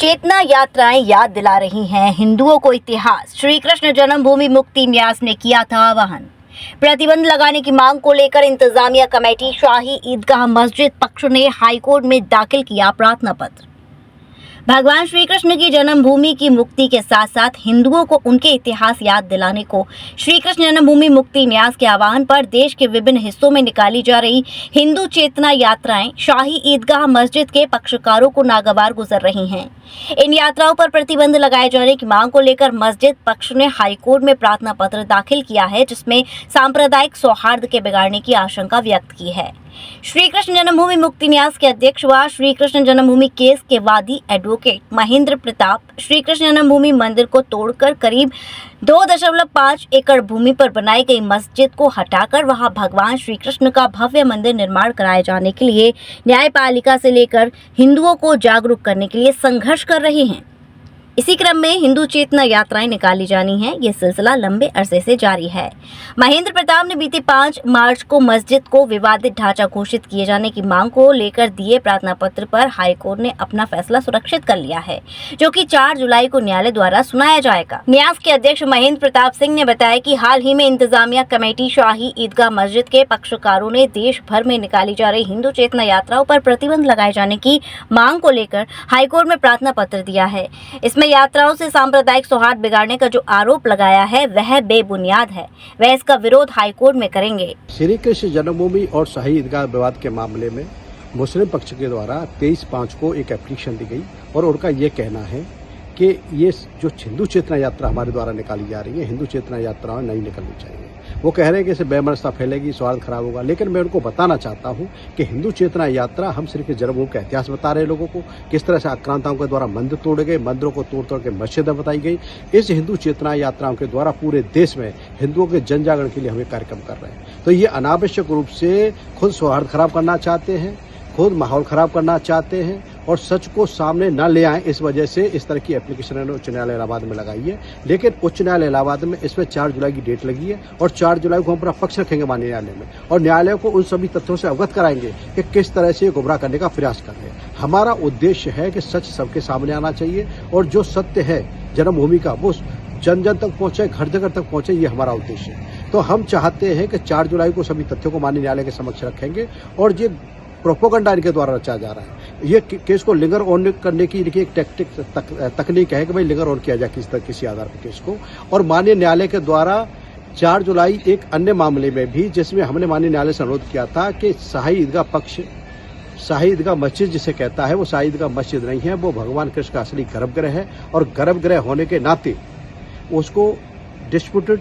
चेतना यात्राएं याद दिला रही हैं हिंदुओं को इतिहास। श्री कृष्ण जन्मभूमि मुक्ति न्यास ने किया था आह्वान। प्रतिबंध लगाने की मांग को लेकर इंतजामिया कमेटी शाही ईदगाह मस्जिद पक्ष ने हाईकोर्ट में दाखिल किया प्रार्थना पत्र। भगवान श्री कृष्ण की जन्मभूमि की मुक्ति के साथ साथ हिंदुओं को उनके इतिहास याद दिलाने को श्री कृष्ण जन्मभूमि मुक्ति न्यास के आह्वान पर देश के विभिन्न हिस्सों में निकाली जा रही हिंदू चेतना यात्राएं शाही ईदगाह मस्जिद के पक्षकारों को नागवार गुजर रही हैं। इन यात्राओं पर प्रतिबंध लगाए जाने की मांग को लेकर मस्जिद पक्ष ने हाईकोर्ट में प्रार्थना पत्र दाखिल किया है, जिसमें सांप्रदायिक सौहार्द के बिगाड़ने की आशंका व्यक्त की है। श्री कृष्ण जन्मभूमि मुक्ति न्यास के अध्यक्ष व श्री कृष्ण जन्मभूमि केस के वादी एडवोकेट महेंद्र प्रताप श्री कृष्ण जन्मभूमि मंदिर को तोड़कर करीब 2.5 एकड़ भूमि पर बनाई गई मस्जिद को हटाकर वहां भगवान श्री कृष्ण का भव्य मंदिर निर्माण कराए जाने के लिए न्यायपालिका से लेकर हिंदुओं को जागरूक करने के लिए संघर्ष कर रहे हैं। इसी क्रम में हिंदू चेतना यात्राएं निकाली जानी है। ये सिलसिला लंबे अरसे से जारी है। महेंद्र प्रताप ने बीते 5 मार्च को मस्जिद को विवादित ढांचा घोषित किए जाने की मांग को लेकर दिए प्रार्थना पत्र पर हाईकोर्ट ने अपना फैसला सुरक्षित कर लिया है, जो कि 4 जुलाई को न्यायालय द्वारा सुनाया जाएगा। न्यास के अध्यक्ष महेंद्र प्रताप सिंह ने बताया कि हाल ही में इंतजामिया कमेटी शाही ईदगाह मस्जिद के पक्षकारों ने देश भर में निकाली जा रही हिंदू चेतना यात्राओं पर प्रतिबंध लगाए जाने की मांग को लेकर हाईकोर्ट में प्रार्थना पत्र दिया है। इसमें यात्राओं से सांप्रदायिक सौहार्द बिगाड़ने का जो आरोप लगाया है वह बेबुनियाद है। वह इसका विरोध हाईकोर्ट में करेंगे। श्री कृष्ण जन्मभूमि और शाही ईदगाह विवाद के मामले में मुस्लिम पक्ष के द्वारा 23/5 को एक एप्लीकेशन दी गई और उनका ये कहना है कि ये जो हिंदू चेतना यात्रा हमारे द्वारा निकाली जा रही है, हिंदू चेतना यात्राएं नहीं निकलनी चाहिए। वो कह रहे हैं कि इससे बेमनस्ता फैलेगी, स्वार्थ खराब होगा। लेकिन मैं उनको बताना चाहता हूं कि हिंदू चेतना यात्रा हम सिर्फ जन्मभूमि का इतिहास बता रहे लोगों को, किस तरह से आक्रांताओं के द्वारा मंदिर तोड़े गए, मंदिरों को तोड़ तोड़ के मस्जिदें बताई गई। इस हिंदू चेतना यात्राओं के द्वारा पूरे देश में हिंदुओं के जन जागरण के लिए हमें कार्यक्रम कर रहे हैं। तो ये अनावश्यक रूप से खुद सौहार्द खराब करना चाहते हैं, खुद माहौल खराब करना चाहते हैं और सच को सामने न ले आए। इस वजह से इस तरह की एप्लीकेशन उच्च न्यायालय इलाहाबाद में लगाई है। लेकिन उच्च न्यायालय इलाहाबाद में इसमें 4 जुलाई की डेट लगी है और 4 जुलाई को हम अपना पक्ष रखेंगे माननीय न्यायालय में और न्यायालय को उन सभी तथ्यों से अवगत कराएंगे कि किस तरह से गुमराह करने का प्रयास कर रहे हैं। हमारा उद्देश्य है कि सच सबके सामने आना चाहिए और जो सत्य है जन्मभूमि का वो जन जन तक पहुंचे, घर घर तक पहुंचे, ये हमारा उद्देश्य है। तो हम चाहते हैं कि 4 जुलाई को सभी तथ्यों को माननीय न्यायालय के समक्ष रखेंगे और ये प्रोपोगंडा इनके द्वारा रचा जा रहा है। ये केस को लिंगर ऑन करने की इनकी एक तकनीक है कि भाई लिंगर ऑन किया जाए किसी आधार पर केस को। और माननीय न्यायालय के द्वारा 4 जुलाई एक अन्य मामले में भी, जिसमें हमने माननीय न्यायालय से अनुरोध किया था कि शाही ईदगाह पक्ष, शाही ईदगाह मस्जिद जिसे कहता है वो शाही ईदगाह मस्जिद नहीं है, वो भगवान कृष्ण का असली गर्भगृह है और गर्भगृह होने के नाते उसको डिस्प्यूटेड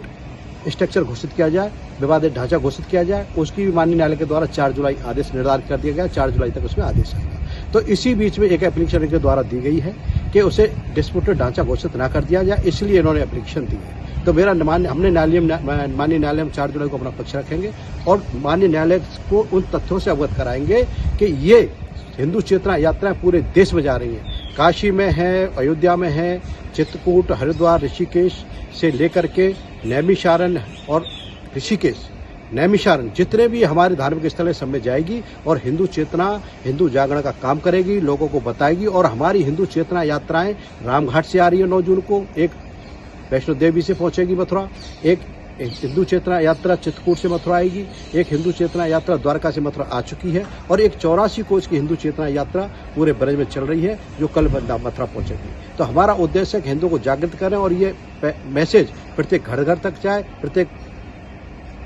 स्ट्रक्चर घोषित किया जाए, विवादित ढांचा घोषित किया जाए। उसकी भी माननीय न्यायालय के द्वारा 4 जुलाई आदेश निर्धारित कर दिया गया। 4 जुलाई तक उसमें आदेश आएगा। तो इसी बीच में एक एप्लीकेशन के द्वारा दी गई है कि उसे डिस्प्यूटेड ढांचा घोषित न कर दिया जाए, इसलिए इन्होंने एप्लीकेशन दी है। तो मेरा हमने माननीय न्यायालय में 4 जुलाई को अपना पक्ष रखेंगे और माननीय न्यायालय को उन तथ्यों से अवगत कराएंगे कि ये हिंदू चेतना यात्राएं पूरे देश में जा रही हैं। काशी में है, अयोध्या में है, चित्रकूट, हरिद्वार, ऋषिकेश से लेकर के नैमिषारण्य और ऋषिकेश, नैमिषारण्य जितने भी हमारे धार्मिक स्थल है सब में जाएगी और हिंदू चेतना, हिंदू जागरण का काम करेगी, लोगों को बताएगी। और हमारी हिंदू चेतना यात्राएं रामघाट से आ रही है 9 जून को, एक वैष्णो देवी से पहुंचेगी मथुरा, एक हिंदू चेतना यात्रा चित्रकूट से मथुरा आएगी, एक हिंदू चेतना यात्रा द्वारका से मथुरा आ चुकी है और एक 84 कोच की हिंदू चेतना यात्रा पूरे ब्रज में चल रही है जो कल मथुरा पहुंचेगी। तो हमारा उद्देश्य है कि हिंदुओं को जागृत करें और ये मैसेज प्रत्येक घर घर तक जाए, प्रत्येक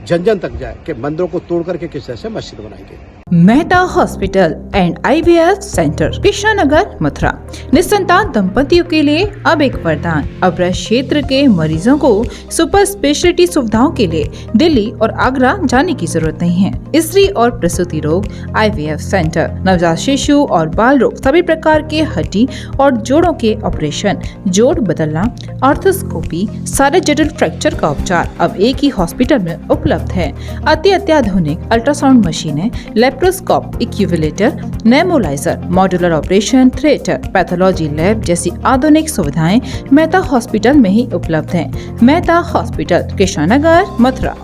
जन जन तक जाए कि मंदिरों को तोड़ करके किस तरह से मस्जिद बनाई गई। Mehta hospital and IVF centre, Krishnanagar, Mathura. निसंतान दंपतियों के लिए अब एक वरदान। अब क्षेत्र के मरीजों को सुपर स्पेशलिटी सुविधाओं के लिए दिल्ली और आगरा जाने की जरूरत नहीं है। स्त्री और प्रसूति रोग IVF सेंटर, नवजात शिशु और बाल रोग, सभी प्रकार के हड्डी और जोड़ों के ऑपरेशन, जोड़ बदलना, आर्थोस्कोपी, सारे जटिल फ्रैक्चर का उपचार अब एक ही हॉस्पिटल में उपलब्ध है। अत्याधुनिक अल्ट्रासाउंड मशीनें, लेप्रोस्कोप, इक्यूविलेटर, नेमोलाइजर, modular operation theatre, pathology lab जैसी आधुनिक सुविधाएं मेहता हॉस्पिटल में ही उपलब्ध हैं। मेहता हॉस्पिटल, कृष्णनगर, मथुरा।